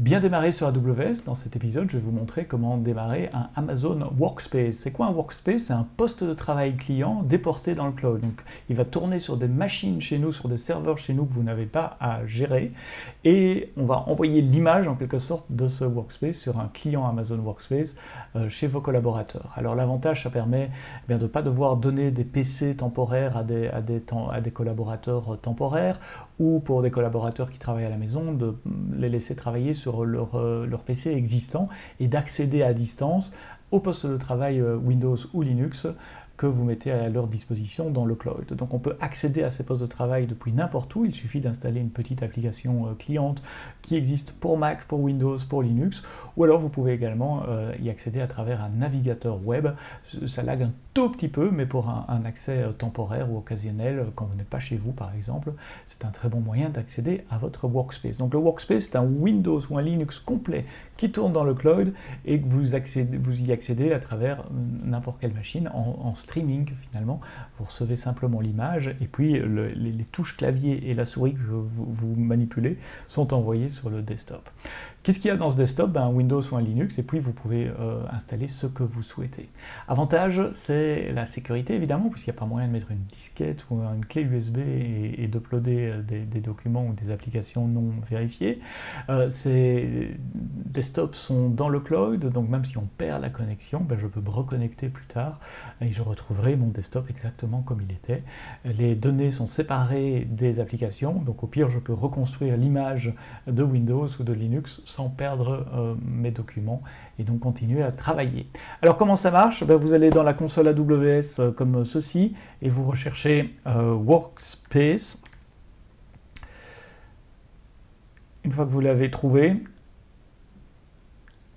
Bien démarrer sur AWS, dans cet épisode, je vais vous montrer comment démarrer un Amazon Workspace. C'est quoi un Workspace? C'est un poste de travail client déporté dans le cloud. Donc, il va tourner sur des machines chez nous, sur des serveurs chez nous que vous n'avez pas à gérer. Et on va envoyer l'image, en quelque sorte, de ce Workspace sur un client Amazon Workspace chez vos collaborateurs. Alors, l'avantage, ça permet de ne pas devoir donner des PC temporaires à des collaborateurs temporaires, ou pour des collaborateurs qui travaillent à la maison, de les laisser travailler sur leur PC existant et d'accéder à distance au poste de travail Windows ou Linux que vous mettez à leur disposition dans le cloud. Donc on peut accéder à ces postes de travail depuis n'importe où, il suffit d'installer une petite application cliente qui existe pour Mac, pour Windows, pour Linux, ou alors vous pouvez également y accéder à travers un navigateur web. Ça lag un tout petit peu, mais pour un accès temporaire ou occasionnel, quand vous n'êtes pas chez vous par exemple, c'est un très bon moyen d'accéder à votre Workspace. Donc le Workspace, c'est un Windows ou un Linux complet qui tourne dans le cloud et que vous y accédez à travers n'importe quelle machine en streaming finalement. Vous recevez simplement l'image et puis les touches clavier et la souris que vous manipulez sont envoyées sur le desktop. Qu'est-ce qu'il y a dans ce desktop? Un Windows ou un Linux, et puis vous pouvez installer ce que vous souhaitez. Avantage, c'est la sécurité évidemment, puisqu'il n'y a pas moyen de mettre une disquette ou une clé USB et d'uploader des documents ou des applications non vérifiées. Ces desktops sont dans le cloud, donc même si on perd la connexion, je peux me reconnecter plus tard et je retrouverai mon desktop exactement comme il était. Les données sont séparées des applications, donc au pire je peux reconstruire l'image de Windows ou de Linux sans perdre mes documents et donc continuer à travailler. Alors comment ça marche? Vous allez dans la console AWS comme ceci et vous recherchez Workspace. Une fois que vous l'avez trouvé,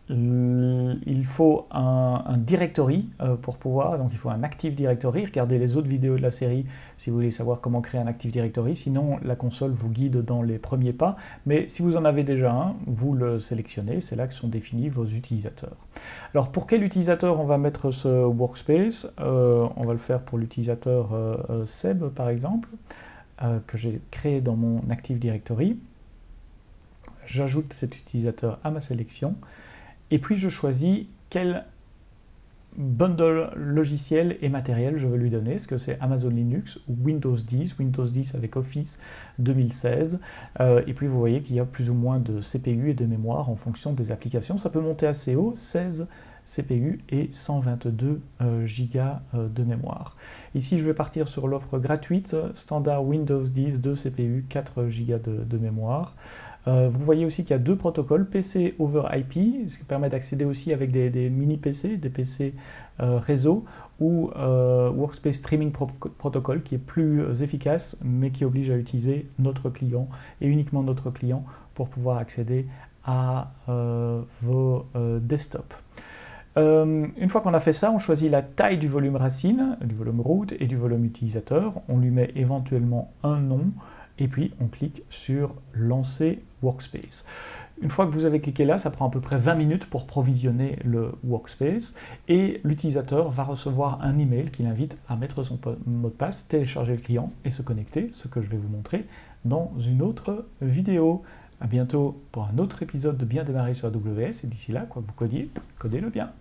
il faut un directory pour pouvoir, donc il faut un Active Directory. Regardez les autres vidéos de la série si vous voulez savoir comment créer un Active Directory, sinon la console vous guide dans les premiers pas, mais si vous en avez déjà un, vous le sélectionnez, c'est là que sont définis vos utilisateurs. Alors pour quel utilisateur on va mettre ce Workspace? On va le faire pour l'utilisateur Seb par exemple, que j'ai créé dans mon Active Directory. J'ajoute cet utilisateur à ma sélection. Et puis je choisis quel bundle logiciel et matériel je veux lui donner. Est-ce que c'est Amazon Linux ou Windows 10, Windows 10 avec Office 2016. Et puis vous voyez qu'il y a plus ou moins de CPU et de mémoire en fonction des applications. Ça peut monter assez haut, 16 CPU et 122 Go de mémoire. Ici, je vais partir sur l'offre gratuite, standard Windows 10, 2 CPU, 4 Go de mémoire. Vous voyez aussi qu'il y a deux protocoles, PC over IP, ce qui permet d'accéder aussi avec des mini-PC, des PC réseau, ou Workspace Streaming Protocol, qui est plus efficace, mais qui oblige à utiliser notre client, et uniquement notre client, pour pouvoir accéder à vos desktops. Une fois qu'on a fait ça, on choisit la taille du volume racine, du volume root et du volume utilisateur. On lui met éventuellement un nom et puis on clique sur Lancer Workspace. Une fois que vous avez cliqué là, ça prend à peu près 20 minutes pour provisionner le Workspace et l'utilisateur va recevoir un email qui l'invite à mettre son mot de passe, télécharger le client et se connecter, ce que je vais vous montrer dans une autre vidéo. À bientôt pour un autre épisode de Bien démarrer sur AWS et d'ici là, quoi que vous codiez, codez-le bien.